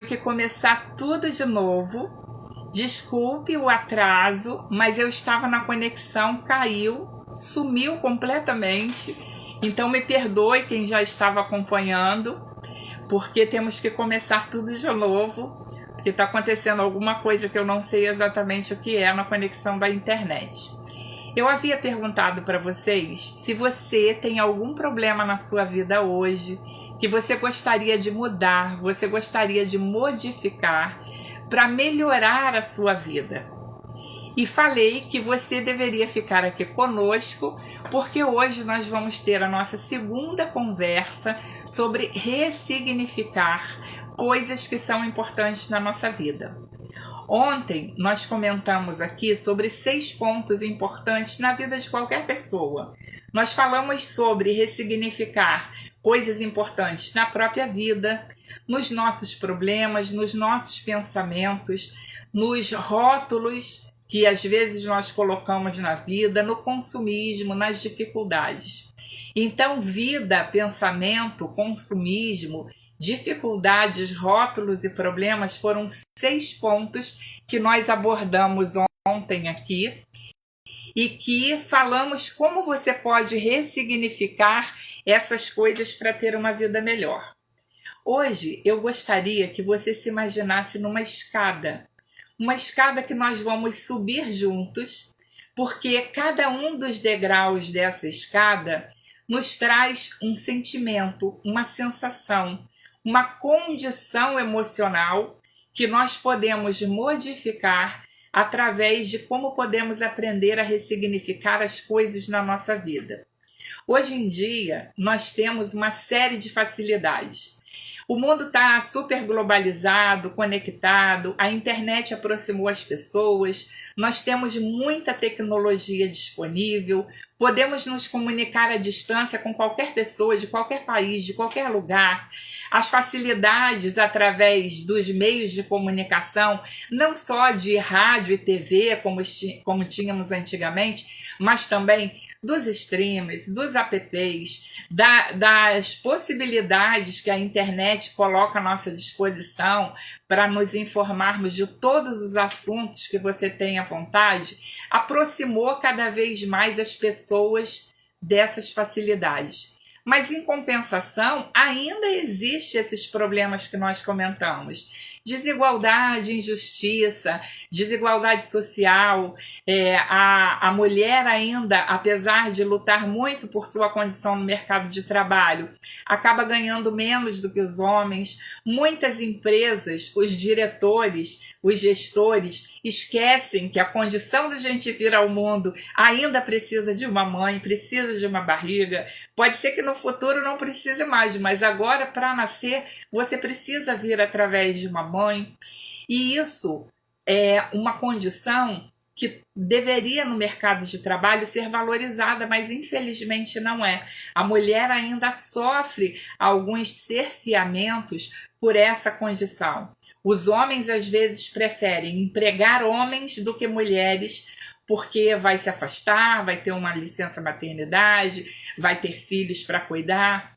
que começar tudo de novo. Desculpe o atraso, mas eu estava na conexão, caiu, sumiu completamente. Então me perdoe quem já estava acompanhando, porque temos que começar tudo de novo, porque está acontecendo alguma coisa que eu não sei exatamente o que é na conexão da internet. Eu havia perguntado para vocês se você tem algum problema na sua vida hoje, que você gostaria de mudar, você gostaria de modificar para melhorar a sua vida. E falei que você deveria ficar aqui conosco, porque hoje nós vamos ter a nossa segunda conversa sobre ressignificar coisas que são importantes na nossa vida. Ontem nós comentamos aqui sobre 6 pontos importantes na vida de qualquer pessoa. Nós falamos sobre ressignificar coisas importantes na própria vida, nos nossos problemas, nos nossos pensamentos, nos rótulos que às vezes nós colocamos na vida, no consumismo, nas dificuldades. Então, vida, pensamento, consumismo, dificuldades, rótulos e problemas foram 6 pontos que nós abordamos ontem aqui e que falamos como você pode ressignificar essas coisas para ter uma vida melhor. Hoje eu gostaria que você se imaginasse numa escada que nós vamos subir juntos, porque cada um dos degraus dessa escada nos traz um sentimento, uma sensação, uma condição emocional que nós podemos modificar através de como podemos aprender a ressignificar as coisas na nossa vida. Hoje em dia, nós temos uma série de facilidades. O mundo está super globalizado, conectado, a internet aproximou as pessoas, nós temos muita tecnologia disponível, podemos nos comunicar à distância com qualquer pessoa, de qualquer país, de qualquer lugar. As facilidades através dos meios de comunicação, não só de rádio e TV, como tínhamos antigamente, mas também dos streams, dos apps, das possibilidades que a internet coloca à nossa disposição para nos informarmos de todos os assuntos que você tem à vontade, aproximou cada vez mais as pessoas dessas facilidades. Mas, em compensação, ainda existem esses problemas que nós comentamos. Desigualdade, injustiça, desigualdade social. A mulher ainda, apesar de lutar muito por sua condição no mercado de trabalho, acaba ganhando menos do que os homens. Muitas empresas, os diretores, os gestores, esquecem que a condição de a gente vir ao mundo ainda precisa de uma mãe, precisa de uma barriga. Pode ser que no futuro não precise mais, mas agora, para nascer, você precisa vir através de uma mãe. E isso é uma condição que deveria no mercado de trabalho ser valorizada, mas infelizmente não é. A mulher ainda sofre alguns cerceamentos por essa condição. Os homens às vezes preferem empregar homens do que mulheres, porque vai se afastar, vai ter uma licença maternidade, vai ter filhos para cuidar.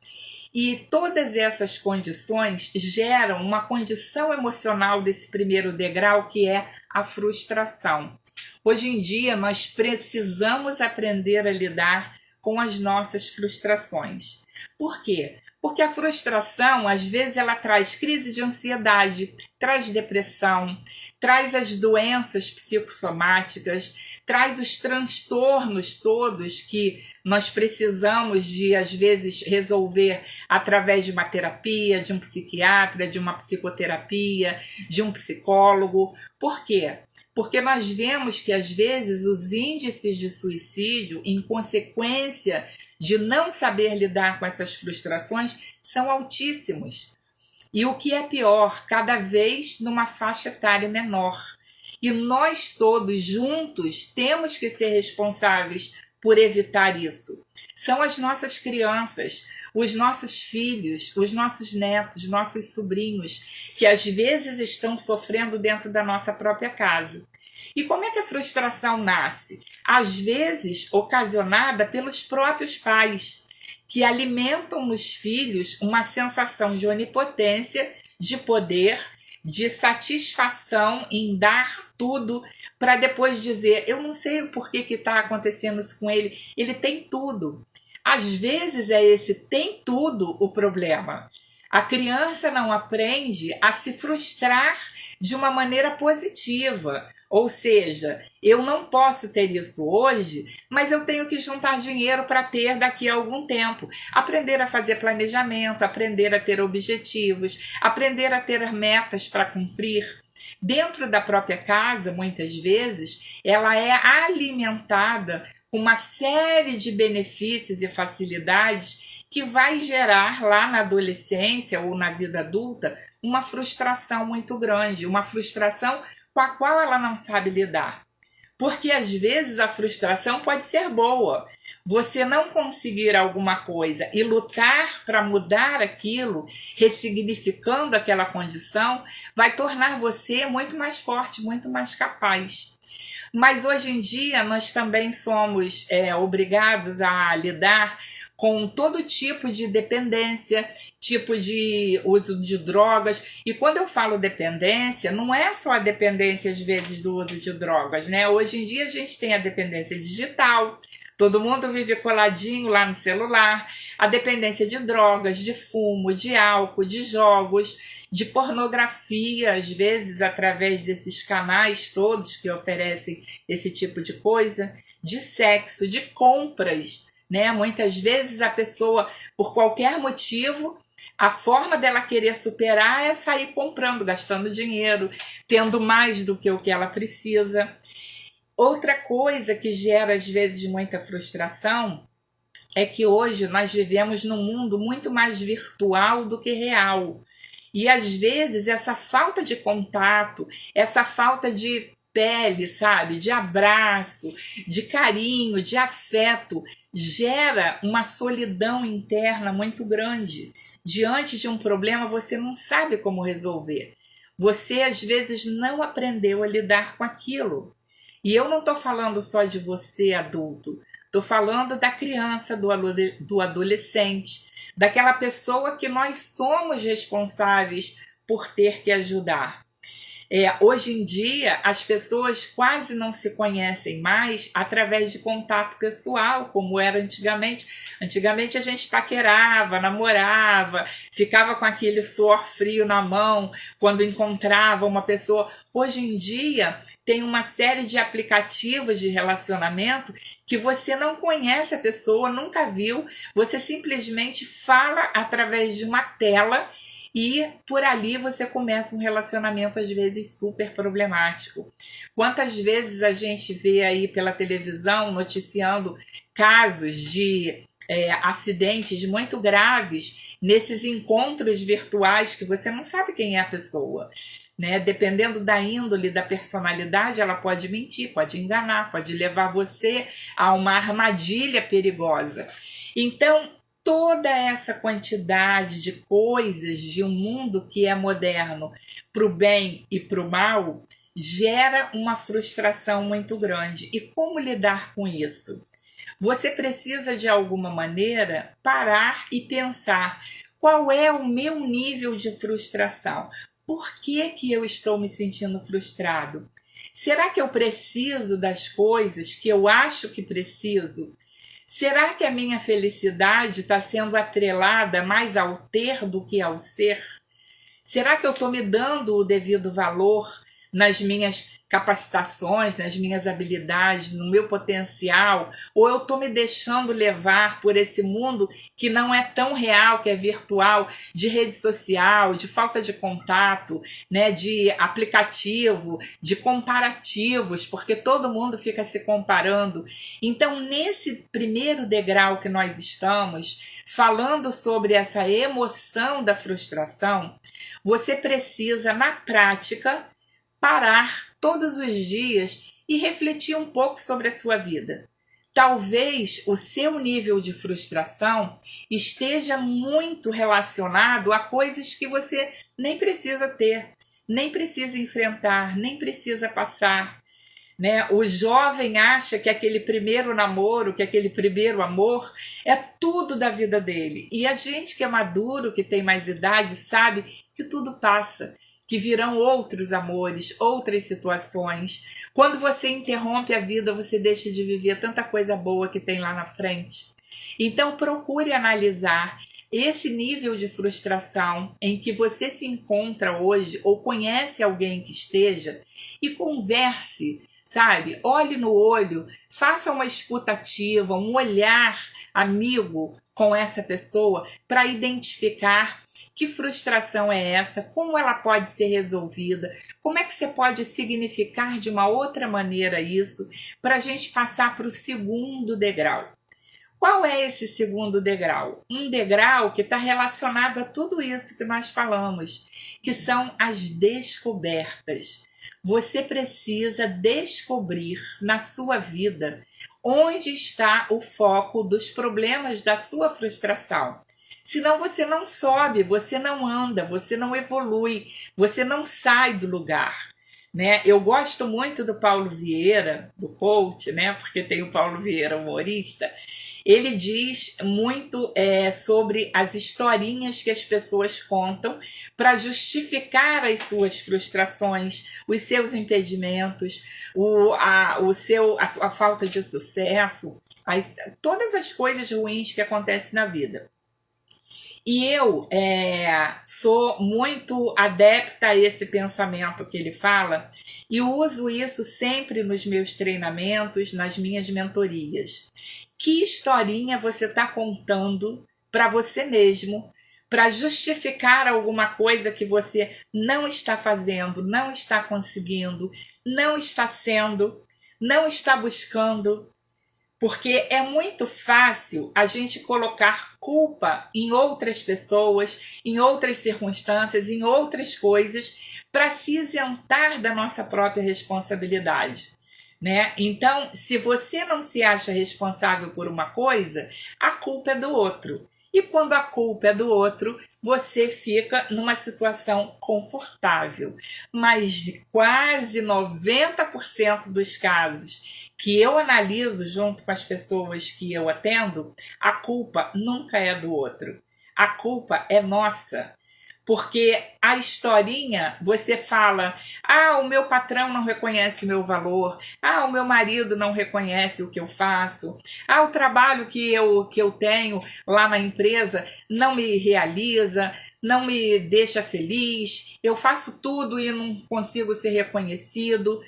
E todas essas condições geram uma condição emocional desse primeiro degrau, que é a frustração. Hoje em dia, nós precisamos aprender a lidar com as nossas frustrações. Por quê? Porque a frustração, às vezes, ela traz crise de ansiedade, traz depressão, traz as doenças psicossomáticas, traz os transtornos todos que nós precisamos de, às vezes, resolver através de uma terapia, de um psiquiatra, de uma psicoterapia, de um psicólogo. Por quê? Porque nós vemos que, às vezes, os índices de suicídio, em consequência de não saber lidar com essas frustrações, são altíssimos. E o que é pior, cada vez numa faixa etária menor. E nós todos juntos temos que ser responsáveis por evitar isso. São as nossas crianças, os nossos filhos, os nossos netos, nossos sobrinhos, que às vezes estão sofrendo dentro da nossa própria casa. E como é que a frustração nasce? Às vezes ocasionada pelos próprios pais, que alimentam nos filhos uma sensação de onipotência, de poder, de satisfação em dar tudo para depois dizer, eu não sei por que está acontecendo isso com ele, ele tem tudo. Às vezes é esse tem tudo o problema. A criança não aprende a se frustrar de uma maneira positiva. Ou seja, eu não posso ter isso hoje, mas eu tenho que juntar dinheiro para ter daqui a algum tempo. Aprender a fazer planejamento, aprender a ter objetivos, aprender a ter metas para cumprir. Dentro da própria casa, muitas vezes, ela é alimentada com uma série de benefícios e facilidades que vai gerar lá na adolescência ou na vida adulta uma frustração muito grande, uma frustração com a qual ela não sabe lidar. Porque às vezes a frustração pode ser boa. Você não conseguir alguma coisa e lutar para mudar aquilo, ressignificando aquela condição, vai tornar você muito mais forte, muito mais capaz. Mas hoje em dia nós também somos obrigados a lidar com todo tipo de dependência, tipo de uso de drogas. E quando eu falo dependência, não é só a dependência, às vezes, do uso de drogas, né? Hoje em dia a gente tem a dependência digital, todo mundo vive coladinho lá no celular, a dependência de drogas, de fumo, de álcool, de jogos, de pornografia, às vezes através desses canais todos que oferecem esse tipo de coisa, de sexo, de compras, né? Muitas vezes a pessoa, por qualquer motivo, a forma dela querer superar é sair comprando, gastando dinheiro, tendo mais do que o que ela precisa. Outra coisa que gera às vezes muita frustração é que hoje nós vivemos num mundo muito mais virtual do que real. E às vezes essa falta de contato, essa falta de pele, sabe, de abraço, de carinho, de afeto, gera uma solidão interna muito grande. Diante de um problema, você não sabe como resolver. Você, às vezes, não aprendeu a lidar com aquilo. E eu não estou falando só de você, adulto. Estou falando da criança, do adolescente, daquela pessoa que nós somos responsáveis por ter que ajudar. Hoje em dia, as pessoas quase não se conhecem mais através de contato pessoal, como era antigamente. Antigamente a gente paquerava, namorava, ficava com aquele suor frio na mão quando encontrava uma pessoa. Hoje em dia, tem uma série de aplicativos de relacionamento que você não conhece a pessoa, nunca viu, você simplesmente fala através de uma tela e por ali você começa um relacionamento às vezes super problemático. Quantas vezes a gente vê aí pela televisão noticiando casos de acidentes muito graves nesses encontros virtuais que você não sabe quem é a pessoa, né? Dependendo da índole, da personalidade, ela pode mentir, pode enganar, pode levar você a uma armadilha perigosa. Então, toda essa quantidade de coisas de um mundo que é moderno para o bem e para o mal gera uma frustração muito grande. E como lidar com isso? Você precisa, de alguma maneira, parar e pensar qual é o meu nível de frustração. Por que eu estou me sentindo frustrado? Será que eu preciso das coisas que eu acho que preciso? Será que a minha felicidade está sendo atrelada mais ao ter do que ao ser? Será que eu estou me dando o devido valor nas minhas capacitações, nas minhas habilidades, no meu potencial? Ou eu estou me deixando levar por esse mundo que não é tão real, que é virtual, de rede social, de falta de contato, né, de aplicativo, de comparativos, porque todo mundo fica se comparando. Então, nesse primeiro degrau que nós estamos, falando sobre essa emoção da frustração, você precisa, na prática, parar todos os dias e refletir um pouco sobre a sua vida. Talvez o seu nível de frustração esteja muito relacionado a coisas que você nem precisa ter, nem precisa enfrentar, nem precisa passar, né? O jovem acha que aquele primeiro namoro, que aquele primeiro amor é tudo da vida dele. E a gente que é maduro, que tem mais idade, sabe que tudo passa, que virão outros amores, outras situações. Quando você interrompe a vida, você deixa de viver tanta coisa boa que tem lá na frente. Então, procure analisar esse nível de frustração em que você se encontra hoje ou conhece alguém que esteja e converse, sabe? Olhe no olho, faça uma escutativa, um olhar amigo com essa pessoa para identificar que frustração é essa, como ela pode ser resolvida, como é que você pode significar de uma outra maneira isso para a gente passar para o segundo degrau. Qual é esse segundo degrau? Um degrau que está relacionado a tudo isso que nós falamos, que são as descobertas. Você precisa descobrir na sua vida onde está o foco dos problemas da sua frustração. Senão você não sobe, você não anda, você não evolui, você não sai do lugar. Né? Eu gosto muito do Paulo Vieira, do coach, né? Porque tem o Paulo Vieira, humorista. Ele diz muito sobre as historinhas que as pessoas contam para justificar as suas frustrações, os seus impedimentos, a falta de sucesso, todas as coisas ruins que acontecem na vida. E eu sou muito adepta a esse pensamento que ele fala e uso isso sempre nos meus treinamentos, nas minhas mentorias. Que historinha você está contando para você mesmo para justificar alguma coisa que você não está fazendo, não está conseguindo, não está sendo, não está buscando? Porque é muito fácil a gente colocar culpa em outras pessoas, em outras circunstâncias, em outras coisas, para se isentar da nossa própria responsabilidade. Né? Então, se você não se acha responsável por uma coisa, a culpa é do outro. E quando a culpa é do outro, você fica numa situação confortável. Mas de quase 90% dos casos que eu analiso junto com as pessoas que eu atendo, a culpa nunca é do outro. A culpa é nossa. Porque a historinha, você fala, o meu patrão não reconhece meu valor, o meu marido não reconhece o que eu faço, o trabalho que eu tenho lá na empresa não me realiza, não me deixa feliz, eu faço tudo e não consigo ser reconhecido.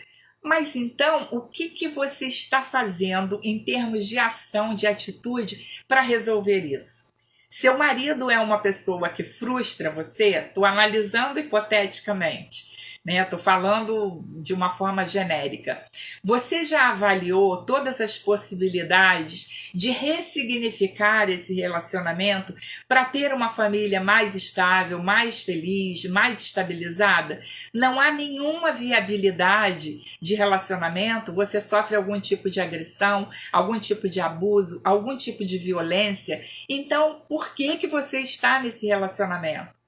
Mas então, o que você está fazendo em termos de ação, de atitude para resolver isso? Seu marido é uma pessoa que frustra você? Estou analisando hipoteticamente, né? Estou falando de uma forma genérica. Você já avaliou todas as possibilidades de ressignificar esse relacionamento para ter uma família mais estável, mais feliz, mais estabilizada? Não há nenhuma viabilidade de relacionamento, você sofre algum tipo de agressão, algum tipo de abuso, algum tipo de violência. Então, por que você está nesse relacionamento?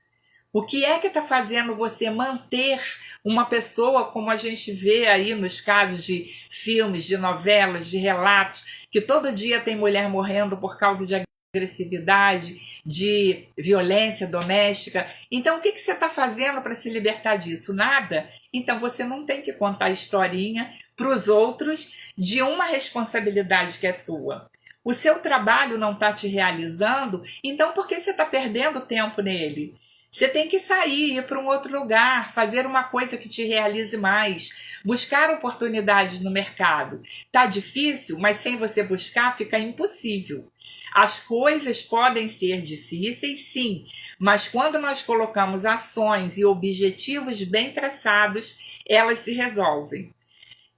O que é que está fazendo você manter uma pessoa como a gente vê aí nos casos de filmes, de novelas, de relatos, que todo dia tem mulher morrendo por causa de agressividade, de violência doméstica? Então, o que você está fazendo para se libertar disso? Nada? Então, você não tem que contar historinha para os outros de uma responsabilidade que é sua. O seu trabalho não está te realizando, então por que você está perdendo tempo nele? Você tem que sair, ir para um outro lugar, fazer uma coisa que te realize mais, buscar oportunidades no mercado. Tá difícil, mas sem você buscar fica impossível. As coisas podem ser difíceis, sim, mas quando nós colocamos ações e objetivos bem traçados, elas se resolvem.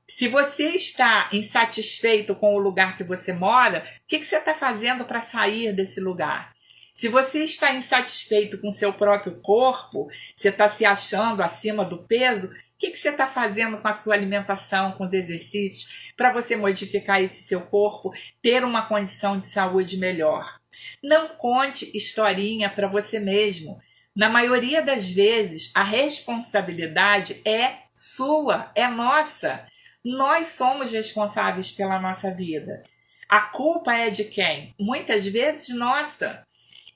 Se você está insatisfeito com o lugar que você mora, o que você está fazendo para sair desse lugar? Se você está insatisfeito com o seu próprio corpo, você está se achando acima do peso, o que você está fazendo com a sua alimentação, com os exercícios, para você modificar esse seu corpo, ter uma condição de saúde melhor? Não conte historinha para você mesmo. Na maioria das vezes, a responsabilidade é sua, é nossa. Nós somos responsáveis pela nossa vida. A culpa é de quem? Muitas vezes nossa.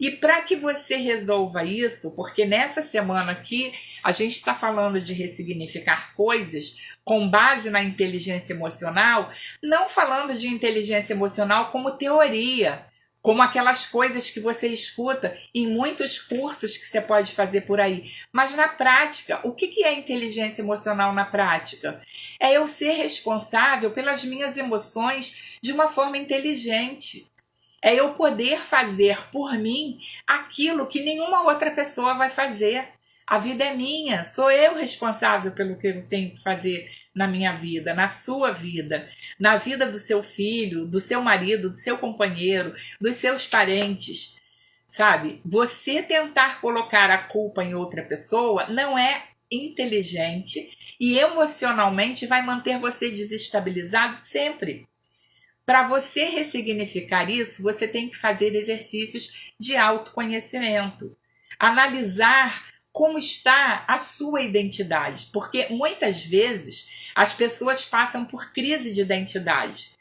E para que você resolva isso, porque nessa semana aqui a gente está falando de ressignificar coisas com base na inteligência emocional, não falando de inteligência emocional como teoria, como aquelas coisas que você escuta em muitos cursos que você pode fazer por aí. Mas na prática, o que é inteligência emocional na prática? É eu ser responsável pelas minhas emoções de uma forma inteligente. É eu poder fazer por mim aquilo que nenhuma outra pessoa vai fazer. A vida é minha, sou eu responsável pelo que eu tenho que fazer na minha vida, na sua vida, na vida do seu filho, do seu marido, do seu companheiro, dos seus parentes, sabe? Você tentar colocar a culpa em outra pessoa não é inteligente e emocionalmente vai manter você desestabilizado sempre. Para você ressignificar isso, você tem que fazer exercícios de autoconhecimento. Analisar como está a sua identidade. Porque muitas vezes as pessoas passam por crise de identidade.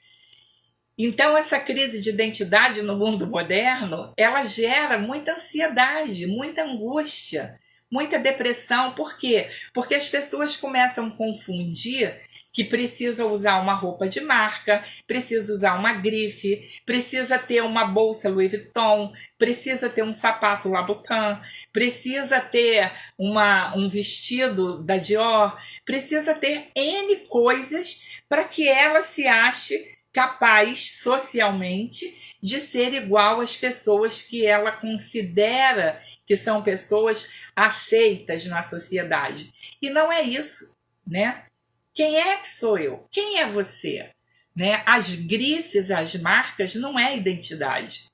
Então, essa crise de identidade no mundo moderno, ela gera muita ansiedade, muita angústia, muita depressão. Por quê? Porque as pessoas começam a confundir que precisa usar uma roupa de marca, precisa usar uma grife, precisa ter uma bolsa Louis Vuitton, precisa ter um sapato Louboutin, precisa ter um vestido da Dior, precisa ter N coisas para que ela se ache capaz socialmente de ser igual às pessoas que ela considera que são pessoas aceitas na sociedade. E não é isso, né? Quem é que sou eu? Quem é você? Né? As grifes, as marcas não é identidade.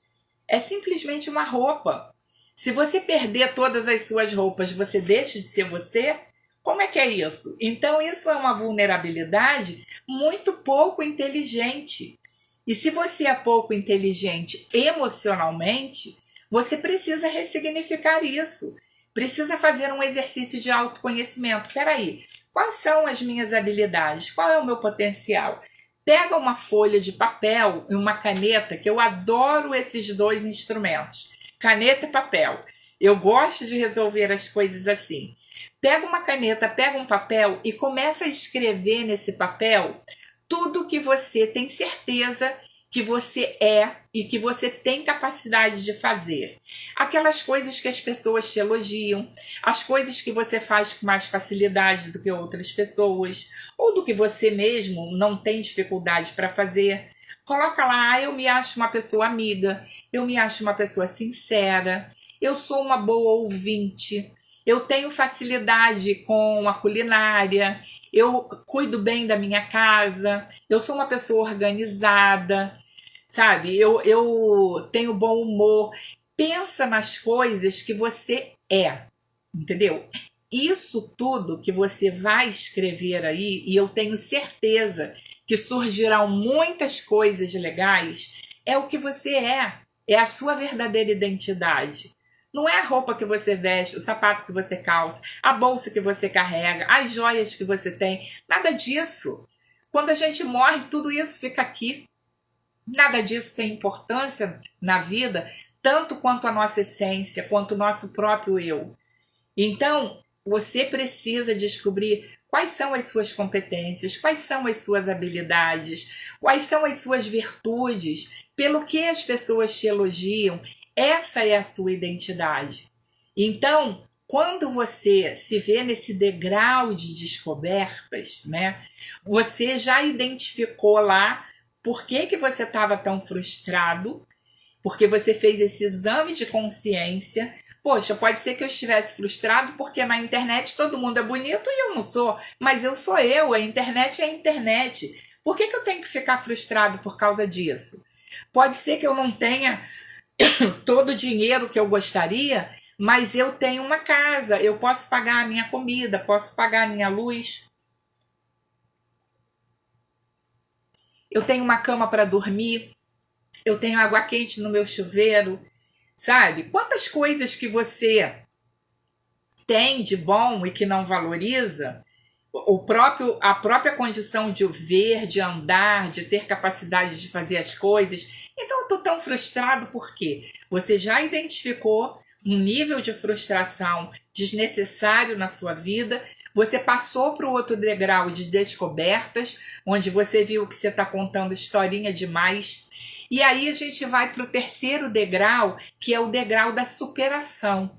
É simplesmente uma roupa. Se você perder todas as suas roupas, você deixa de ser você? Como é que é isso? Então isso é uma vulnerabilidade muito pouco inteligente. E se você é pouco inteligente emocionalmente, você precisa ressignificar isso. Precisa fazer um exercício de autoconhecimento. Peraí, quais são as minhas habilidades? Qual é o meu potencial? Pega uma folha de papel e uma caneta, que eu adoro esses dois instrumentos. Caneta e papel. Eu gosto de resolver as coisas assim. Pega uma caneta, pega um papel e começa a escrever nesse papel tudo que você tem certeza que você é e que você tem capacidade de fazer. Aquelas coisas que as pessoas te elogiam, as coisas que você faz com mais facilidade do que outras pessoas, ou do que você mesmo não tem dificuldade para fazer. Coloca lá, eu me acho uma pessoa amiga, eu me acho uma pessoa sincera, eu sou uma boa ouvinte, eu tenho facilidade com a culinária, eu cuido bem da minha casa, eu sou uma pessoa organizada, sabe? Eu tenho bom humor. Pensa nas coisas que você é, entendeu? Isso tudo que você vai escrever aí, e eu tenho certeza que surgirão muitas coisas legais, é o que você é a sua verdadeira identidade. Não é a roupa que você veste, o sapato que você calça, a bolsa que você carrega, as joias que você tem. Nada disso. Quando a gente morre, tudo isso fica aqui. Nada disso tem importância na vida, tanto quanto a nossa essência, quanto o nosso próprio eu. Então, você precisa descobrir quais são as suas competências, quais são as suas habilidades, quais são as suas virtudes, pelo que as pessoas te elogiam. Essa é a sua identidade. Então, quando você se vê nesse degrau de descobertas, né, você já identificou lá por que você estava tão frustrado, porque você fez esse exame de consciência. Poxa, pode ser que eu estivesse frustrado porque na internet todo mundo é bonito e eu não sou, mas eu sou eu, a internet é a internet. Por que eu tenho que ficar frustrado por causa disso? Pode ser que eu não tenha todo o dinheiro que eu gostaria, mas eu tenho uma casa, eu posso pagar a minha comida, posso pagar a minha luz. Eu tenho uma cama para dormir, eu tenho água quente no meu chuveiro, sabe? Quantas coisas que você tem de bom e que não valoriza, a própria condição de ver, de andar, de ter capacidade de fazer as coisas. Então eu estou tão frustrado porque você já identificou um nível de frustração desnecessário na sua vida, você passou para o outro degrau de descobertas, onde você viu que você está contando historinha demais, e aí a gente vai para o terceiro degrau, que é o degrau da superação.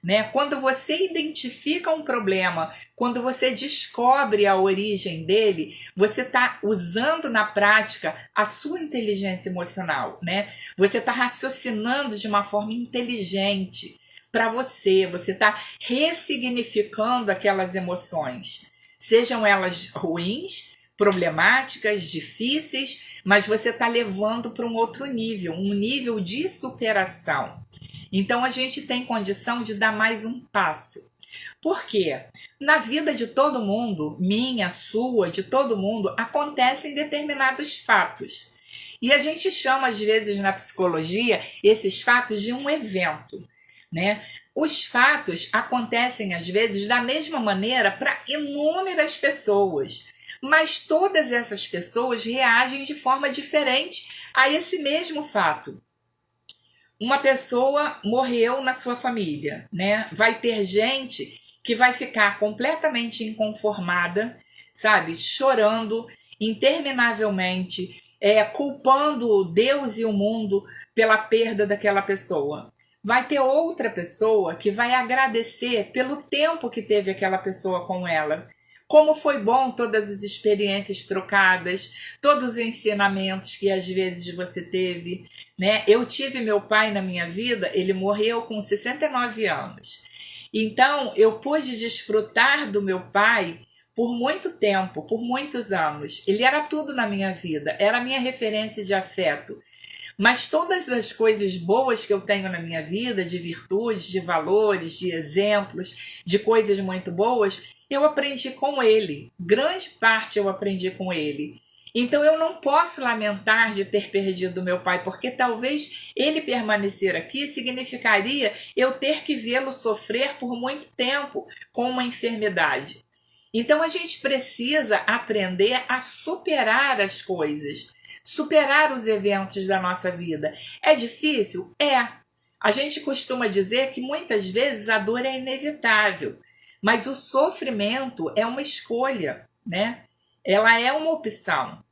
Né? Quando você identifica um problema, quando você descobre a origem dele, você está usando na prática a sua inteligência emocional. Né? Você está raciocinando de uma forma inteligente para você está ressignificando aquelas emoções, sejam elas ruins, problemáticas, difíceis, mas você está levando para um outro nível, um nível de superação. Então a gente tem condição de dar mais um passo. Por quê? Na vida de todo mundo, minha, sua, de todo mundo, acontecem determinados fatos. E a gente chama, às vezes, na psicologia, esses fatos de um evento. Né? Os fatos acontecem, às vezes, da mesma maneira para inúmeras pessoas. Mas todas essas pessoas reagem de forma diferente a esse mesmo fato. Uma pessoa morreu na sua família, né? Vai ter gente que vai ficar completamente inconformada, sabe? Chorando interminavelmente, culpando Deus e o mundo pela perda daquela pessoa. Vai ter outra pessoa que vai agradecer pelo tempo que teve aquela pessoa com ela. Como foi bom todas as experiências trocadas, todos os ensinamentos que às vezes você teve, né? Eu tive meu pai na minha vida, ele morreu com 69 anos. Então, eu pude desfrutar do meu pai por muito tempo, por muitos anos. Ele era tudo na minha vida, era a minha referência de afeto. Mas todas as coisas boas que eu tenho na minha vida, de virtudes, de valores, de exemplos, de coisas muito boas, eu aprendi com ele. Grande parte eu aprendi com ele. Então eu não posso lamentar de ter perdido meu pai, porque talvez ele permanecer aqui significaria eu ter que vê-lo sofrer por muito tempo com uma enfermidade. Então a gente precisa aprender a superar as coisas. Superar os eventos da nossa vida. É difícil? É. A gente costuma dizer que muitas vezes a dor é inevitável, mas o sofrimento é uma escolha, né? Ela é uma opção.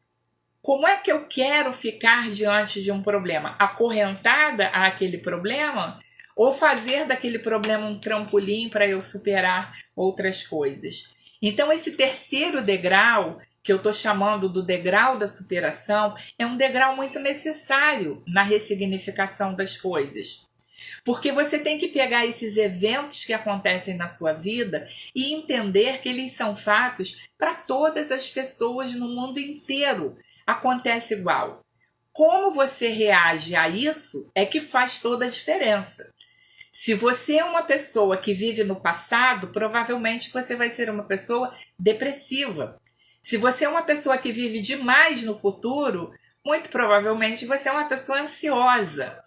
Como é que eu quero ficar diante de um problema? Acorrentada àquele problema? Ou fazer daquele problema um trampolim para eu superar outras coisas? Então, esse terceiro degrau, que eu estou chamando do degrau da superação, é um degrau muito necessário na ressignificação das coisas. Porque você tem que pegar esses eventos que acontecem na sua vida e entender que eles são fatos para todas as pessoas no mundo inteiro. Acontece igual. Como você reage a isso é que faz toda a diferença. Se você é uma pessoa que vive no passado, provavelmente você vai ser uma pessoa depressiva. Se você é uma pessoa que vive demais no futuro, muito provavelmente você é uma pessoa ansiosa.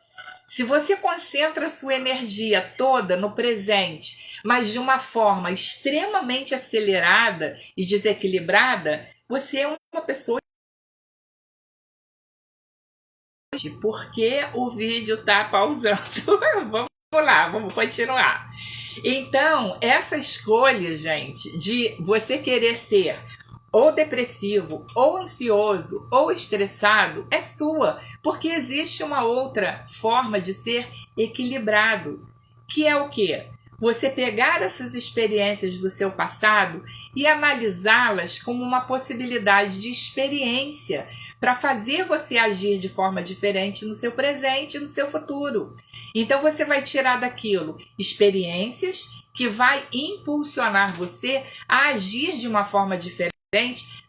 Se você concentra a sua energia toda no presente, mas de uma forma extremamente acelerada e desequilibrada, você é uma pessoa. Porque o vídeo está pausando. Vamos lá, vamos continuar. Então, essa escolha, gente, de você querer ser ou depressivo, ou ansioso, ou estressado, é sua, porque existe uma outra forma de ser equilibrado, que é o quê? Você pegar essas experiências do seu passado e analisá-las como uma possibilidade de experiência para fazer você agir de forma diferente no seu presente e no seu futuro. Então você vai tirar daquilo experiências que vai impulsionar você a agir de uma forma diferente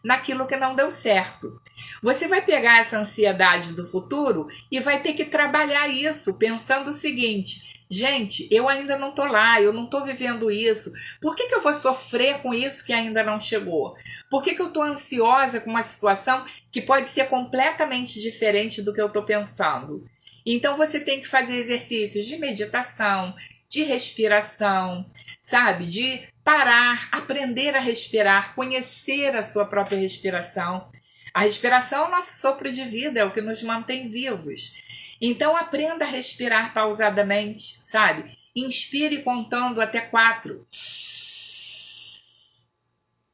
naquilo que não deu certo. Você vai pegar essa ansiedade do futuro e vai ter que trabalhar isso pensando o seguinte: gente, eu ainda não tô lá, eu não tô vivendo isso. Por que eu vou sofrer com isso que ainda não chegou? Por que eu tô ansiosa com uma situação que pode ser completamente diferente do que eu tô pensando? Então você tem que fazer exercícios de meditação, de respiração, sabe? De parar, aprender a respirar, conhecer a sua própria respiração. A respiração é o nosso sopro de vida, é o que nos mantém vivos. Então aprenda a respirar pausadamente, sabe? Inspire contando até 4.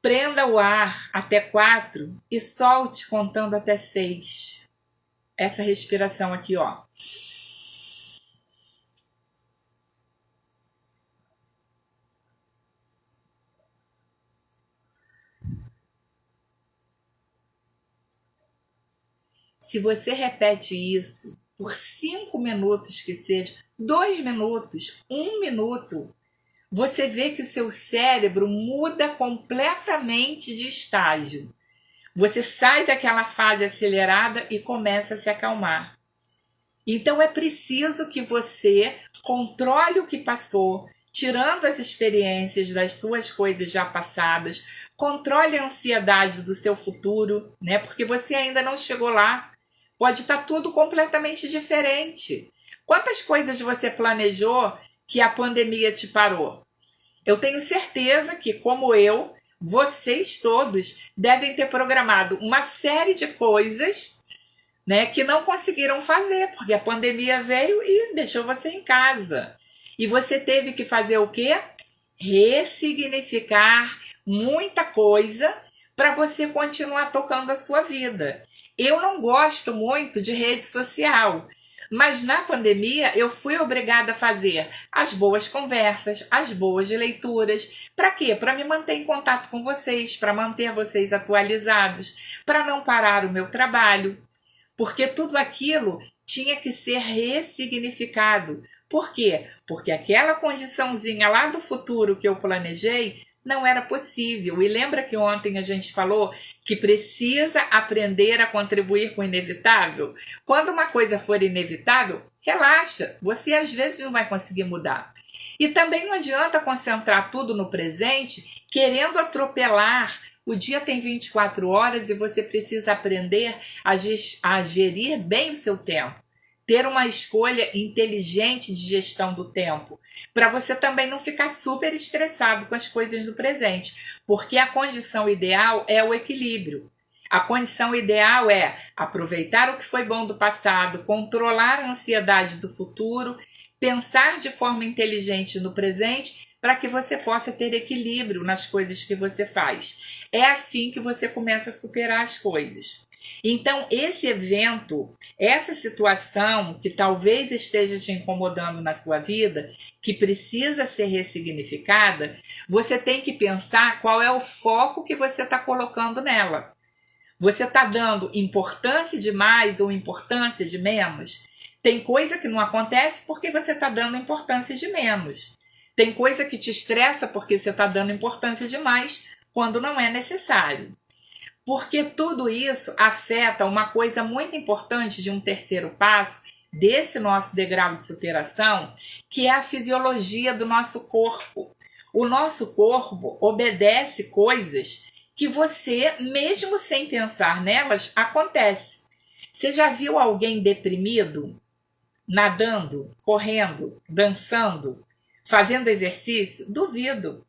Prenda o ar até 4 e solte contando até 6. Essa respiração aqui, ó. Se você repete isso por 5 minutos que seja, 2 minutos, 1 minuto, você vê que o seu cérebro muda completamente de estágio. Você sai daquela fase acelerada e começa a se acalmar. Então é preciso que você controle o que passou, tirando as experiências das suas coisas já passadas, controle a ansiedade do seu futuro, né? Porque você ainda não chegou lá. Pode estar tudo completamente diferente. Quantas coisas você planejou que a pandemia te parou? Eu tenho certeza que, como eu, vocês todos devem ter programado uma série de coisas, né, que não conseguiram fazer, porque a pandemia veio e deixou você em casa. E você teve que fazer o quê? Ressignificar muita coisa para você continuar tocando a sua vida. Eu não gosto muito de rede social, mas na pandemia eu fui obrigada a fazer as boas conversas, as boas leituras. Para quê? Para me manter em contato com vocês, para manter vocês atualizados, para não parar o meu trabalho, porque tudo aquilo tinha que ser ressignificado. Por quê? Porque aquela condiçãozinha lá do futuro que eu planejei não era possível. E lembra que ontem a gente falou que precisa aprender a contribuir com o inevitável? Quando uma coisa for inevitável, relaxa. Você às vezes não vai conseguir mudar. E também não adianta concentrar tudo no presente, querendo atropelar. O dia tem 24 horas e você precisa aprender a gerir bem o seu tempo. Ter uma escolha inteligente de gestão do tempo, para você também não ficar super estressado com as coisas do presente, porque a condição ideal é o equilíbrio. A condição ideal é aproveitar o que foi bom do passado, controlar a ansiedade do futuro, pensar de forma inteligente no presente, para que você possa ter equilíbrio nas coisas que você faz. É assim que você começa a superar as coisas. Então, esse evento, essa situação que talvez esteja te incomodando na sua vida, que precisa ser ressignificada, você tem que pensar qual é o foco que você está colocando nela. Você está dando importância de mais ou importância de menos? Tem coisa que não acontece porque você está dando importância de menos. Tem coisa que te estressa porque você está dando importância de mais quando não é necessário. Porque tudo isso afeta uma coisa muito importante de um terceiro passo, desse nosso degrau de superação, que é a fisiologia do nosso corpo. O nosso corpo obedece coisas que você, mesmo sem pensar nelas, acontece. Você já viu alguém deprimido, nadando, correndo, dançando, fazendo exercício? Duvido.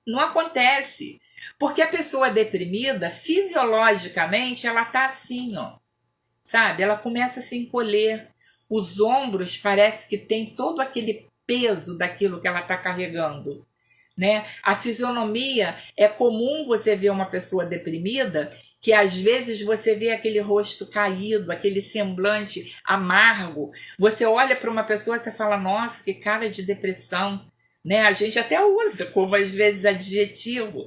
Não acontece. Porque a pessoa deprimida, fisiologicamente, ela tá assim, ó. Sabe? Ela começa a se encolher. Os ombros parece que tem todo aquele peso daquilo que ela está carregando, né? A fisionomia, é comum você ver uma pessoa deprimida, que às vezes você vê aquele rosto caído, aquele semblante amargo. Você olha para uma pessoa e você fala, nossa, que cara de depressão, né? A gente até usa como às vezes adjetivo.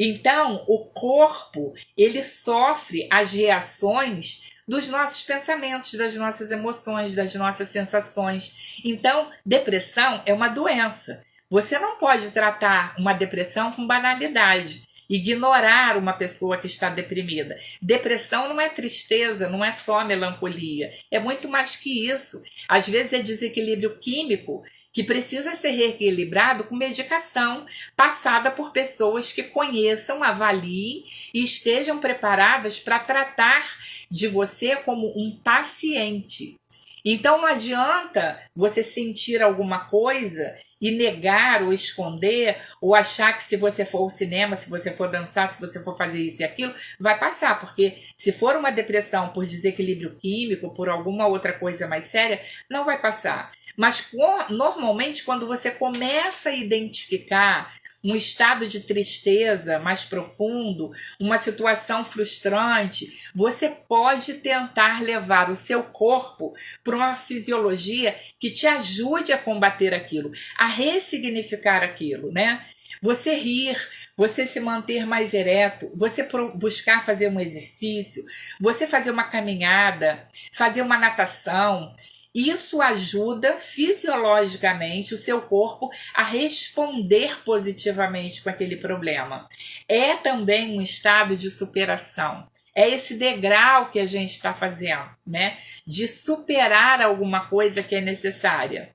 Então, o corpo, ele sofre as reações dos nossos pensamentos, das nossas emoções, das nossas sensações. Então, depressão é uma doença. Você não pode tratar uma depressão com banalidade, ignorar uma pessoa que está deprimida. Depressão não é tristeza, não é só melancolia, é muito mais que isso. Às vezes é desequilíbrio químico, que precisa ser reequilibrado com medicação passada por pessoas que conheçam, avaliem e estejam preparadas para tratar de você como um paciente. Então não adianta você sentir alguma coisa e negar ou esconder ou achar que se você for ao cinema, se você for dançar, se você for fazer isso e aquilo, vai passar, porque se for uma depressão por desequilíbrio químico, por alguma outra coisa mais séria, não vai passar. Mas normalmente quando você começa a identificar um estado de tristeza mais profundo, uma situação frustrante, você pode tentar levar o seu corpo para uma fisiologia que te ajude a combater aquilo, a ressignificar aquilo, né? Você rir, você se manter mais ereto, você buscar fazer um exercício, você fazer uma caminhada, fazer uma natação. Isso ajuda fisiologicamente o seu corpo a responder positivamente com aquele problema. É também um estado de superação. É esse degrau que a gente está fazendo, né? De superar alguma coisa que é necessária.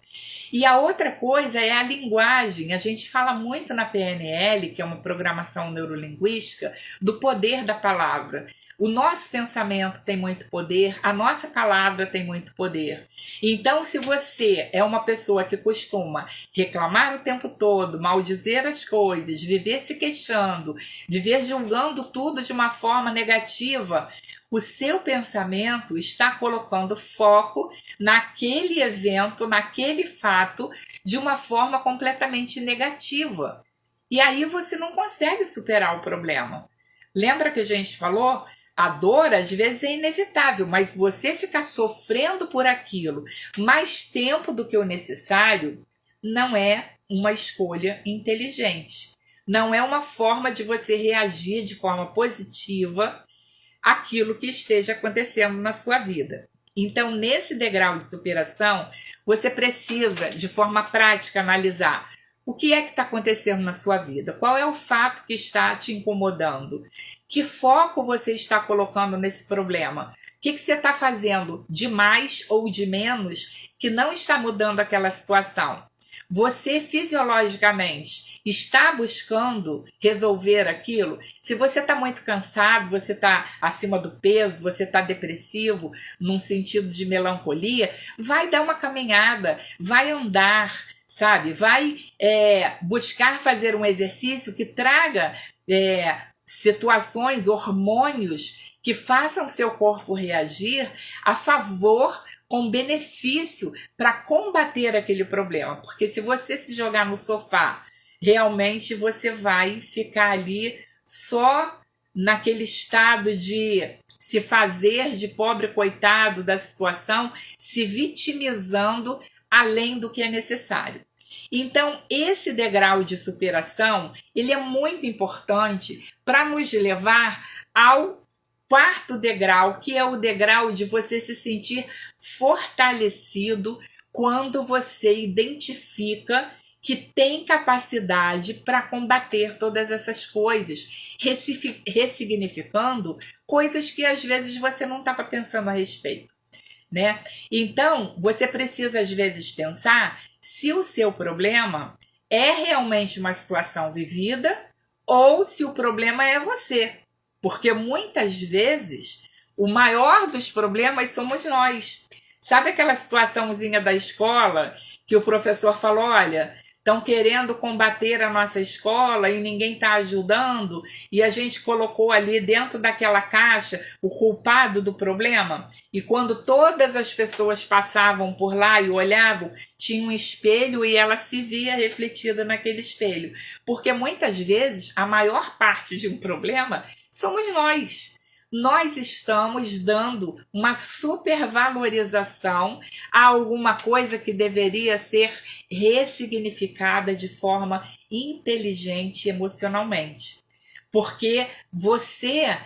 E a outra coisa é a linguagem. A gente fala muito na PNL, que é uma programação neurolinguística, do poder da palavra. O nosso pensamento tem muito poder, a nossa palavra tem muito poder. Então, se você é uma pessoa que costuma reclamar o tempo todo, maldizer as coisas, viver se queixando, viver julgando tudo de uma forma negativa, o seu pensamento está colocando foco naquele evento, naquele fato, de uma forma completamente negativa. E aí você não consegue superar o problema. Lembra que a gente falou? A dor às vezes é inevitável, mas você ficar sofrendo por aquilo mais tempo do que o necessário não é uma escolha inteligente. Não é uma forma de você reagir de forma positiva àquilo que esteja acontecendo na sua vida. Então, nesse degrau de superação, você precisa, de forma prática, analisar o que é que está acontecendo na sua vida? Qual é o fato que está te incomodando? Que foco você está colocando nesse problema? O que você está fazendo de mais ou de menos que não está mudando aquela situação? Você fisiologicamente está buscando resolver aquilo? Se você está muito cansado, você está acima do peso, você está depressivo, num sentido de melancolia, vai dar uma caminhada, vai andar, sabe? Vai buscar fazer um exercício que traga situações, hormônios que façam seu corpo reagir a favor, com benefício para combater aquele problema. Porque se você se jogar no sofá, realmente você vai ficar ali só naquele estado de se fazer de pobre coitado da situação, se vitimizando além do que é necessário. Então, esse degrau de superação, ele é muito importante para nos levar ao quarto degrau, que é o degrau de você se sentir fortalecido quando você identifica que tem capacidade para combater todas essas coisas, ressignificando coisas que às vezes você não estava pensando a respeito, né? Então, você precisa às vezes pensar se o seu problema é realmente uma situação vivida ou se o problema é você. Porque muitas vezes o maior dos problemas somos nós. Sabe aquela situaçãozinha da escola que o professor falou, olha, estão querendo combater a nossa escola e ninguém está ajudando, e a gente colocou ali dentro daquela caixa o culpado do problema, e quando todas as pessoas passavam por lá e olhavam, tinha um espelho e ela se via refletida naquele espelho. Porque muitas vezes a maior parte de um problema somos nós. Nós estamos dando uma supervalorização a alguma coisa que deveria ser ressignificada de forma inteligente emocionalmente. Porque você,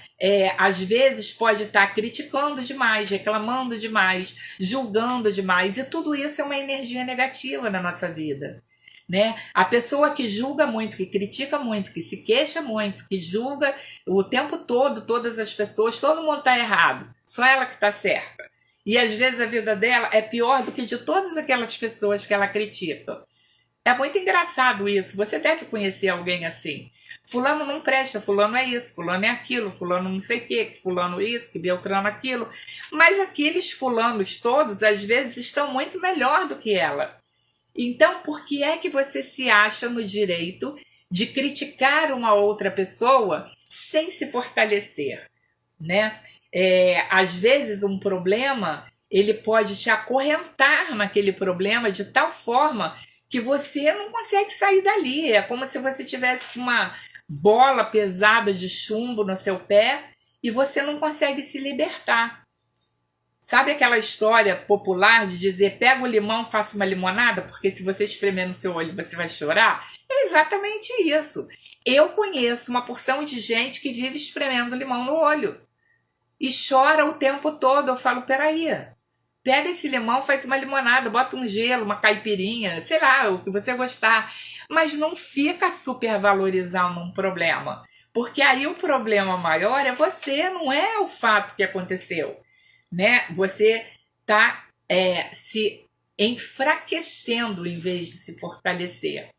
às vezes, pode estar criticando demais, reclamando demais, julgando demais, e tudo isso é uma energia negativa na nossa vida. Né? A pessoa que julga muito, que critica muito, que se queixa muito, que julga o tempo todo todas as pessoas, todo mundo está errado, só ela que está certa. E às vezes a vida dela é pior do que de todas aquelas pessoas que ela critica. É muito engraçado isso, você deve conhecer alguém assim. Fulano não presta, fulano é isso, fulano é aquilo, fulano não sei o que fulano isso, que Beltrano aquilo. Mas aqueles fulanos todos, às vezes, estão muito melhor do que ela. Então, por que é que você se acha no direito de criticar uma outra pessoa sem se fortalecer, né? Às vezes um problema, ele pode te acorrentar naquele problema de tal forma que você não consegue sair dali. É como se você tivesse uma bola pesada de chumbo no seu pé e você não consegue se libertar. Sabe aquela história popular de dizer pega o limão, faça uma limonada, porque se você espremer no seu olho você vai chorar? É exatamente isso. Eu conheço uma porção de gente que vive espremendo limão no olho e chora o tempo todo. Eu falo, peraí, pega esse limão, faz uma limonada, bota um gelo, uma caipirinha, sei lá, o que você gostar. Mas não fica supervalorizando um problema, porque aí o problema maior é você, não é o fato que aconteceu, né? Você está se enfraquecendo em vez de se fortalecer.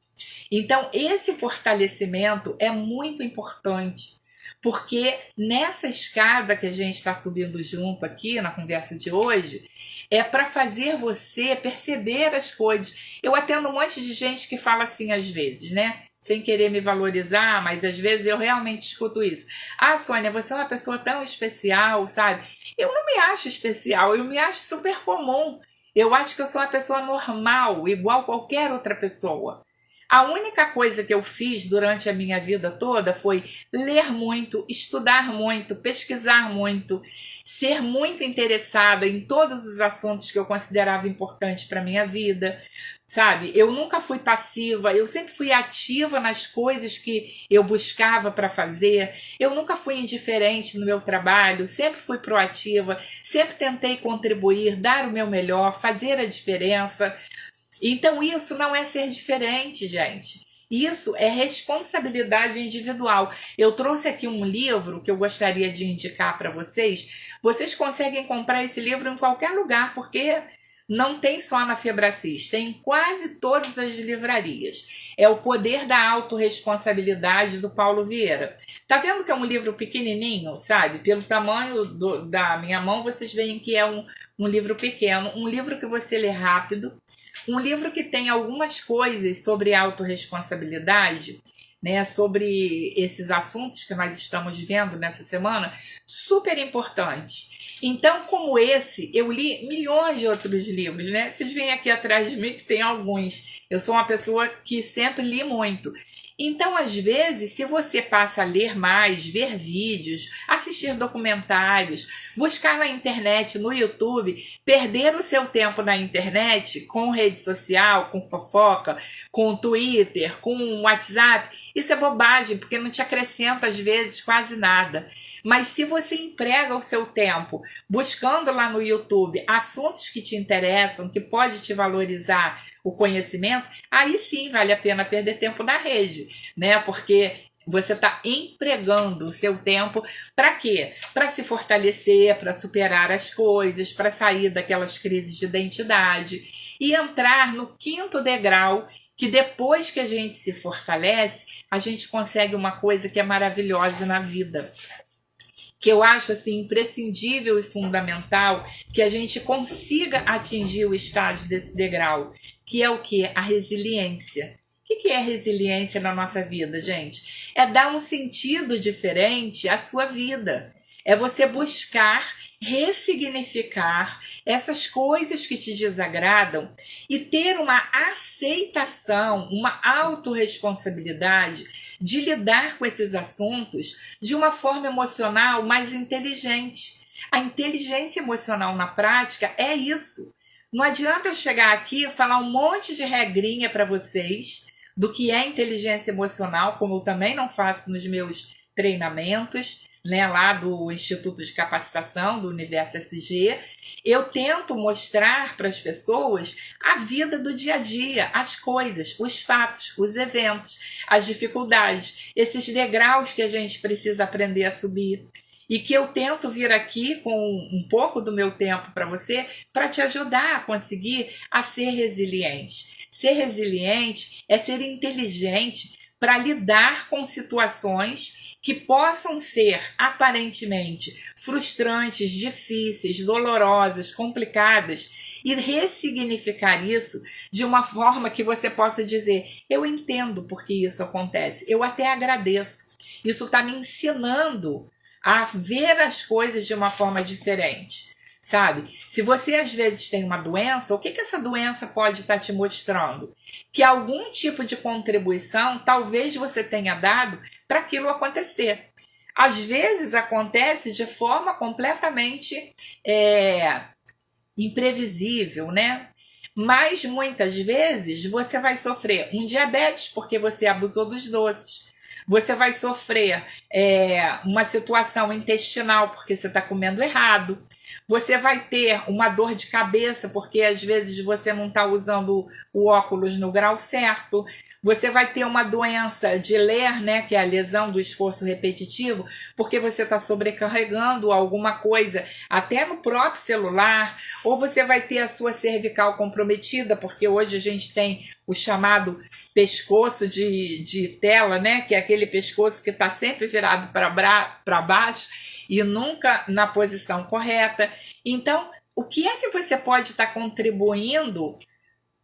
Então, esse fortalecimento é muito importante, porque nessa escada que a gente está subindo junto aqui na conversa de hoje, é para fazer você perceber as coisas. Eu atendo um monte de gente que fala assim às vezes, né? Sem querer me valorizar, mas às vezes eu realmente escuto isso. Ah, Sônia, você é uma pessoa tão especial, sabe? Eu não me acho especial, eu me acho super comum. Eu acho que eu sou uma pessoa normal, igual qualquer outra pessoa. A única coisa que eu fiz durante a minha vida toda foi ler muito, estudar muito, pesquisar muito, ser muito interessada em todos os assuntos que eu considerava importantes para a minha vida, sabe? Eu nunca fui passiva, eu sempre fui ativa nas coisas que eu buscava para fazer, eu nunca fui indiferente no meu trabalho, sempre fui proativa, sempre tentei contribuir, dar o meu melhor, fazer a diferença. Então isso não é ser diferente, gente. Isso é responsabilidade individual. Eu trouxe aqui um livro que eu gostaria de indicar para vocês. Vocês conseguem comprar esse livro em qualquer lugar, porque não tem só na Febracis, tem em quase todas as livrarias. É O Poder da Autorresponsabilidade, do Paulo Vieira. Tá vendo que é um livro pequenininho, sabe? Pelo tamanho da minha mão, vocês veem que é um livro pequeno, um livro que você lê rápido. Um livro que tem algumas coisas sobre autorresponsabilidade, né, sobre esses assuntos que nós estamos vendo nessa semana, super importantes. Então, como esse, eu li milhões de outros livros, né? Vocês veem aqui atrás de mim que tem alguns. Eu sou uma pessoa que sempre li muito. Então, às vezes, se você passa a ler mais, ver vídeos, assistir documentários, buscar na internet, no YouTube, perder o seu tempo na internet com rede social, com fofoca, com Twitter, com WhatsApp, isso é bobagem, porque não te acrescenta, às vezes, quase nada. Mas se você emprega o seu tempo buscando lá no YouTube assuntos que te interessam, que pode te valorizar o conhecimento, aí sim vale a pena perder tempo na rede, né? Porque você está empregando o seu tempo para quê? Para se fortalecer, para superar as coisas, para sair daquelas crises de identidade e entrar no 5º degrau, que depois que a gente se fortalece, a gente consegue uma coisa que é maravilhosa na vida, que eu acho assim imprescindível e fundamental que a gente consiga atingir o estágio desse degrau, que é o quê? A resiliência. O que é resiliência na nossa vida, gente? É dar um sentido diferente à sua vida. É você buscar ressignificar essas coisas que te desagradam e ter uma aceitação, uma autorresponsabilidade de lidar com esses assuntos de uma forma emocional mais inteligente. A inteligência emocional na prática é isso. Não adianta eu chegar aqui e falar um monte de regrinha para vocês do que é inteligência emocional, como eu também não faço nos meus treinamentos, né, lá do Instituto de Capacitação, do Universo SG. Eu tento mostrar para as pessoas a vida do dia a dia, as coisas, os fatos, os eventos, as dificuldades, esses degraus que a gente precisa aprender a subir. E que eu tento vir aqui com um pouco do meu tempo para você, para te ajudar a conseguir a ser resiliente. Ser resiliente é ser inteligente para lidar com situações que possam ser aparentemente frustrantes, difíceis, dolorosas, complicadas, e ressignificar isso de uma forma que você possa dizer: eu entendo por que isso acontece, eu até agradeço, isso está me ensinando a ver as coisas de uma forma diferente. Sabe? Se você às vezes tem uma doença, o que essa doença pode estar te mostrando? Que algum tipo de contribuição talvez você tenha dado para aquilo acontecer. Às vezes acontece de forma completamente imprevisível, né? Mas muitas vezes você vai sofrer um diabetes porque você abusou dos doces. Você vai sofrer uma situação intestinal porque você está comendo errado. Você vai ter uma dor de cabeça porque às vezes você não está usando o óculos no grau certo. Você vai ter uma doença de Lehr, né, que é a lesão do esforço repetitivo, porque você está sobrecarregando alguma coisa até no próprio celular. Ou você vai ter a sua cervical comprometida, porque hoje a gente tem o chamado pescoço de tela, né, que é aquele pescoço que está sempre virado para baixo e nunca na posição correta. Então, o que é que você pode estar contribuindo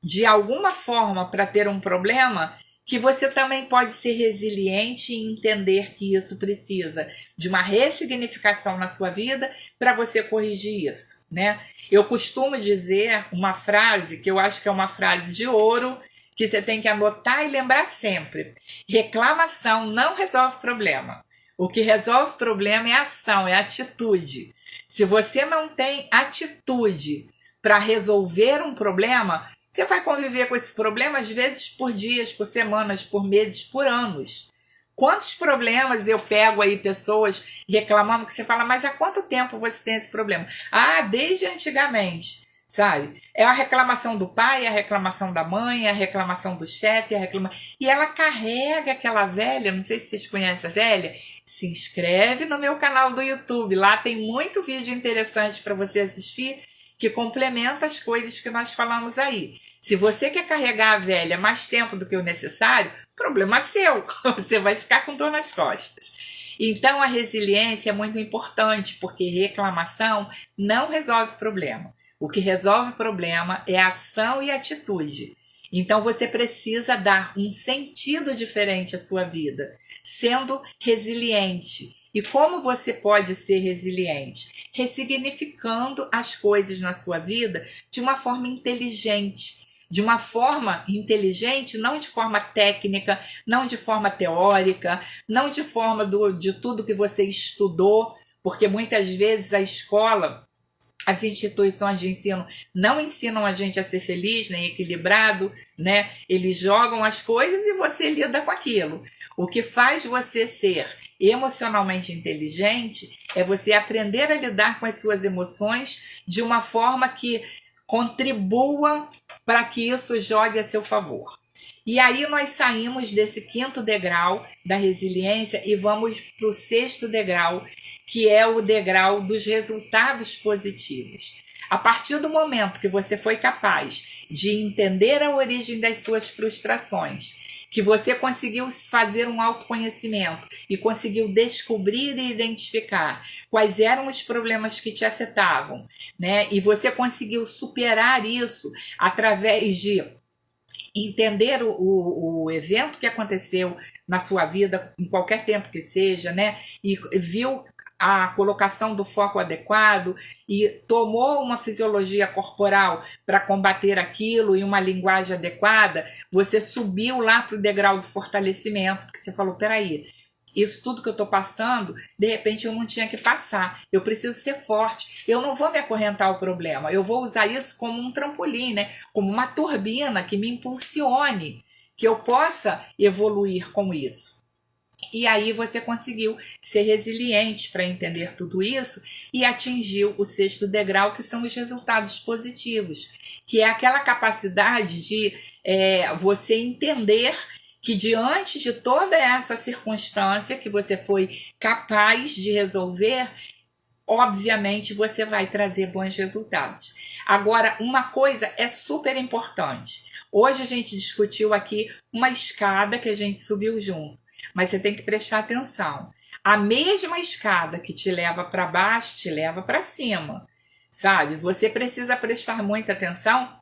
de alguma forma para ter um problema que você também pode ser resiliente e entender que isso precisa de uma ressignificação na sua vida para você corrigir isso, né? Eu costumo dizer uma frase que eu acho que é uma frase de ouro, que você tem que anotar e lembrar sempre: reclamação não resolve problema. O que resolve problema é ação, é atitude. Se você não tem atitude para resolver um problema, você vai conviver com esse problema às vezes por dias, por semanas, por meses, por anos. Quantos problemas eu pego aí, pessoas reclamando, que você fala: mas há quanto tempo você tem esse problema? Ah, desde antigamente. Sabe? É a reclamação do pai, é a reclamação da mãe, é a reclamação do chefe, e ela carrega aquela velha. Não sei se vocês conhecem a velha. Se inscreve no meu canal do YouTube, lá tem muito vídeo interessante para você assistir que complementa as coisas que nós falamos aí. Se você quer carregar a velha mais tempo do que o necessário, problema seu, você vai ficar com dor nas costas. Então a resiliência é muito importante, porque reclamação não resolve problema. O que resolve o problema é ação e atitude. Então você precisa dar um sentido diferente à sua vida, sendo resiliente. E como você pode ser resiliente? Ressignificando as coisas na sua vida de uma forma inteligente. De uma forma inteligente, não de forma técnica, não de forma teórica, não de forma de tudo que você estudou, porque muitas vezes a escola, as instituições de ensino não ensinam a gente a ser feliz, nem equilibrado, né? Eles jogam as coisas e você lida com aquilo. O que faz você ser emocionalmente inteligente é você aprender a lidar com as suas emoções de uma forma que contribua para que isso jogue a seu favor. E aí nós saímos desse 5º degrau da resiliência e vamos para o 6º degrau, que é o degrau dos resultados positivos. A partir do momento que você foi capaz de entender a origem das suas frustrações, que você conseguiu fazer um autoconhecimento e conseguiu descobrir e identificar quais eram os problemas que te afetavam, né? E você conseguiu superar isso através de entender o evento que aconteceu na sua vida, em qualquer tempo que seja, né? E viu a colocação do foco adequado e tomou uma fisiologia corporal para combater aquilo e uma linguagem adequada, você subiu lá para o degrau do fortalecimento, que você falou: peraí, isso tudo que eu estou passando, de repente eu não tinha que passar. Eu preciso ser forte. Eu não vou me acorrentar ao problema. Eu vou usar isso como um trampolim, né? Como uma turbina que me impulsione, que eu possa evoluir com isso. E aí você conseguiu ser resiliente para entender tudo isso e atingiu o 6º degrau, que são os resultados positivos, que é aquela capacidade de você entender que diante de toda essa circunstância que você foi capaz de resolver, obviamente você vai trazer bons resultados. Agora, uma coisa é super importante. Hoje a gente discutiu aqui uma escada que a gente subiu junto, mas você tem que prestar atenção. A mesma escada que te leva para baixo, te leva para cima, sabe? Você precisa prestar muita atenção,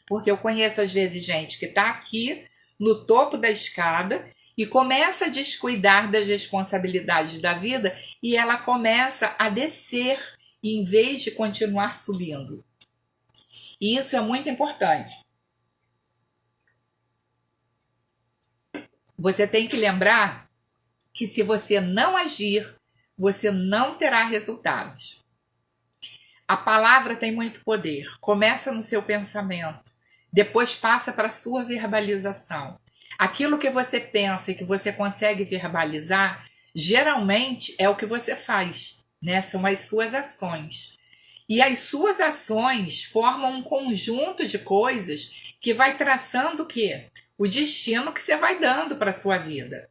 porque eu conheço às vezes gente que está aqui no topo da escada e começa a descuidar das responsabilidades da vida e ela começa a descer em vez de continuar subindo. E isso é muito importante. Você tem que lembrar que se você não agir, você não terá resultados. A palavra tem muito poder. Começa no seu pensamento, depois passa para a sua verbalização. Aquilo que você pensa e que você consegue verbalizar, geralmente é o que você faz, né? São as suas ações. E as suas ações formam um conjunto de coisas que vai traçando o quê? O destino que você vai dando para a sua vida.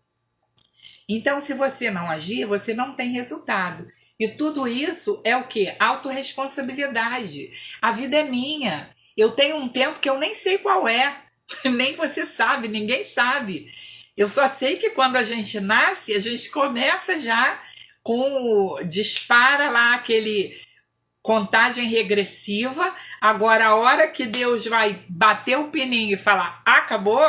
Então, se você não agir, você não tem resultado. E tudo isso é o quê? Autorresponsabilidade. A vida é minha. Eu tenho um tempo que eu nem sei qual é. Nem você sabe, ninguém sabe. Eu só sei que quando a gente nasce, a gente começa já com dispara lá aquele contagem regressiva. Agora, a hora que Deus vai bater o pininho e falar acabou,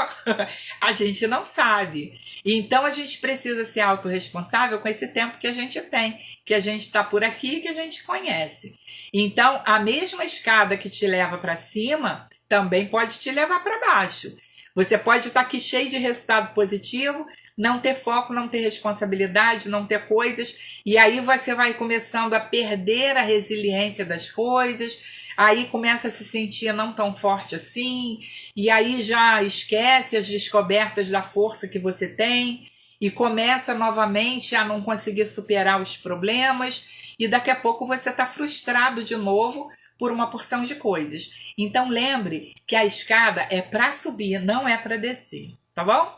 a gente não sabe. Então, a gente precisa ser autorresponsável com esse tempo que a gente tem, que a gente está por aqui e que a gente conhece. Então, a mesma escada que te leva para cima também pode te levar para baixo. Você pode estar aqui cheio de resultado positivo, não ter foco, não ter responsabilidade, não ter coisas, e aí você vai começando a perder a resiliência das coisas, aí começa a se sentir não tão forte assim, e aí já esquece as descobertas da força que você tem, e começa novamente a não conseguir superar os problemas, e daqui a pouco você está frustrado de novo por uma porção de coisas. Então lembre que a escada é para subir, não é para descer, tá bom?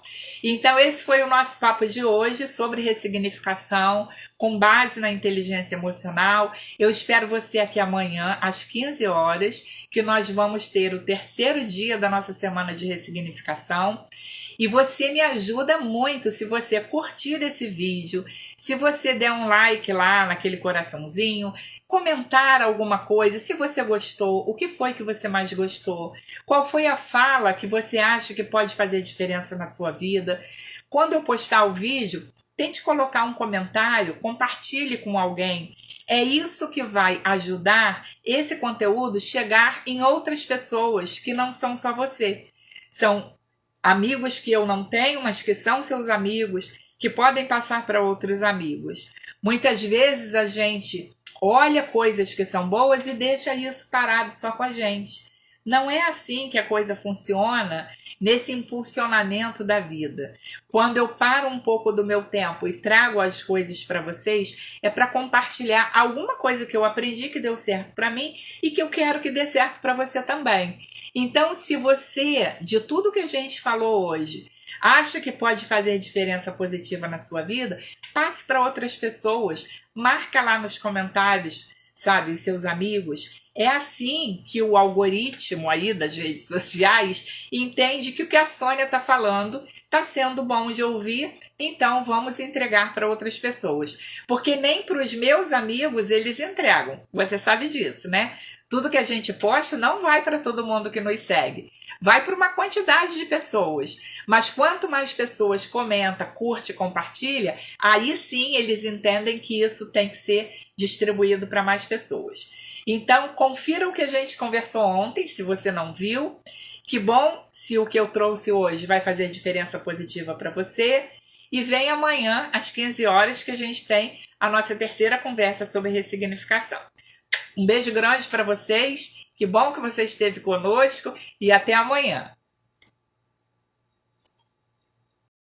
Então esse foi o nosso papo de hoje sobre ressignificação com base na inteligência emocional. Eu espero você aqui amanhã às 15 horas, que nós vamos ter o terceiro dia da nossa semana de ressignificação. E você me ajuda muito se você curtir esse vídeo, se você der um like lá naquele coraçãozinho, comentar alguma coisa, se você gostou, o que foi que você mais gostou, qual foi a fala que você acha que pode fazer diferença na sua vida. Quando eu postar o vídeo, tente colocar um comentário, compartilhe com alguém. É isso que vai ajudar esse conteúdo chegar em outras pessoas que não são só você. São amigos que eu não tenho, mas que são seus amigos, que podem passar para outros amigos. Muitas vezes a gente olha coisas que são boas e deixa isso parado só com a gente. Não é assim que a coisa funciona nesse impulsionamento da vida. Quando eu paro um pouco do meu tempo e trago as coisas para vocês, é para compartilhar alguma coisa que eu aprendi que deu certo para mim e que eu quero que dê certo para você também. Então, se você, de tudo que a gente falou hoje, acha que pode fazer diferença positiva na sua vida, passe para outras pessoas, marca lá nos comentários, sabe, os seus amigos. É assim que o algoritmo aí das redes sociais entende que o que a Sônia está falando está sendo bom de ouvir, então vamos entregar para outras pessoas. Porque nem para os meus amigos eles entregam, você sabe disso, né? Tudo que a gente posta não vai para todo mundo que nos segue. Vai para uma quantidade de pessoas. Mas quanto mais pessoas comenta, curte, compartilha, aí sim eles entendem que isso tem que ser distribuído para mais pessoas. Então, confira o que a gente conversou ontem, se você não viu. Que bom se o que eu trouxe hoje vai fazer diferença positiva para você. E vem amanhã, às 15 horas, que a gente tem a nossa terceira conversa sobre ressignificação. Um beijo grande para vocês, que bom que você esteve conosco e até amanhã.